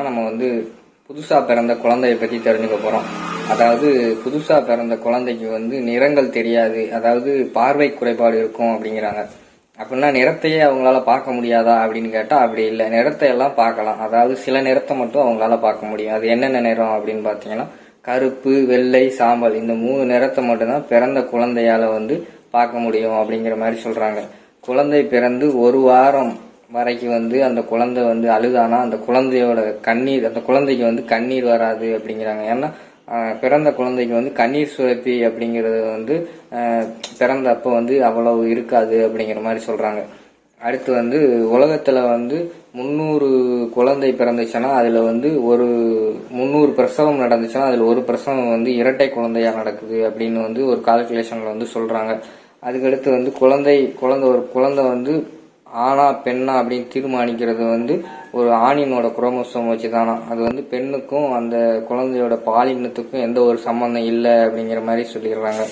நம்ம வந்து புதுசா பிறந்த குழந்தைய பத்தி தெரிஞ்சுக்க போறோம். அதாவது புதுசா பிறந்த குழந்தைக்கு வந்து நிறங்கள் தெரியாது, அதாவது பார்வை குறைபாடு இருக்கும் அப்படிங்கிறாங்க. அப்படின்னா நிறத்தையே அவங்களால பார்க்க முடியாதா அப்படின்னு கேட்டா அப்படி இல்லை. நிறத்தை எல்லாம் பார்க்கலாம். அதாவது சில நிறத்தை மட்டும் அவங்களால பார்க்க முடியும். அது என்னென்ன நிறம் அப்படின்னு பாத்தீங்கன்னா கருப்பு, வெள்ளை, சாம்பல், இந்த 3 நிறத்தை மட்டும்தான் பிறந்த குழந்தையால வந்து பார்க்க முடியும் அப்படிங்கிற மாதிரி சொல்றாங்க. குழந்தை பிறந்து 1 வாரம் வரைக்கும் வந்து அந்த குழந்தை வந்து அழுதானா அந்த குழந்தையோட கண்ணீர், அந்த குழந்தைக்கு வந்து கண்ணீர் வராது அப்படிங்கிறாங்க. ஏன்னா பிறந்த குழந்தைக்கு வந்து கண்ணீர் சுரப்பி அப்படிங்கிறது வந்து பிறந்த அப்போ வந்து அவ்வளவு இருக்காது அப்படிங்கிற மாதிரி சொல்றாங்க. அடுத்து வந்து உலகத்துல வந்து 300 குழந்தை பிறந்துச்சுன்னா அதுல வந்து 300 பிரசவம் நடந்துச்சுன்னா அதுல ஒரு பிரசவம் வந்து இரட்டை குழந்தையா நடக்குது அப்படின்னு வந்து ஒரு கால்குலேஷன்ல வந்து சொல்றாங்க. அதுக்கடுத்து வந்து ஒரு குழந்தை வந்து ஆணா பெண்ணா அப்படின்னு தீர்மானிக்கிறது வந்து ஒரு ஆணினோட குரோமோசோம் வச்சுதானா. அது வந்து பெண்ணுக்கும் அந்த குழந்தையோட பாலினத்துக்கும் எந்த ஒரு சம்பந்தம் இல்லை அப்படிங்கிற மாதிரி சொல்லிடுறாங்க.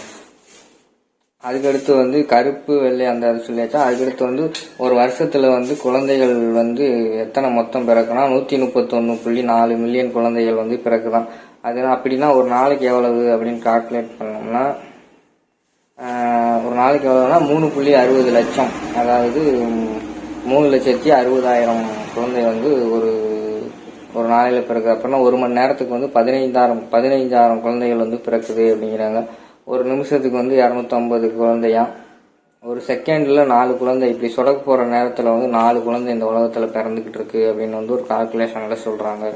அதுக்கடுத்து வந்து கருப்பு, வெள்ளை அந்த அது சொல்லியாச்சா. அதுக்கடுத்து வந்து ஒரு வருஷத்துல வந்து குழந்தைகள் வந்து எத்தனை மொத்தம் பிறக்குன்னா 131.4 மில்லியன் குழந்தைகள் வந்து பிறக்குதான். அது அப்படின்னா ஒரு நாளைக்கு எவ்வளவு அப்படின்னு கால்குலேட் பண்ணோம்னா ஒரு நாளைக்கு எவ்வளவுனா 3.60 லட்சம், அதாவது 3,60,000 குழந்தை வந்து ஒரு நாளையில பிறகு. அப்படின்னா ஒரு மணி நேரத்துக்கு வந்து 15,000 குழந்தைகள் வந்து பிறக்குது அப்படிங்கிறாங்க. ஒரு நிமிஷத்துக்கு வந்து 250 குழந்தையா, ஒரு செகண்ட்ல 4 குழந்தை, இப்படி சொடக்கு போற நேரத்துல வந்து 4 குழந்தை இந்த உலகத்துல பிறந்துகிட்டு இருக்கு அப்படின்னு வந்து ஒரு கால்குலேஷன்ல சொல்றாங்க.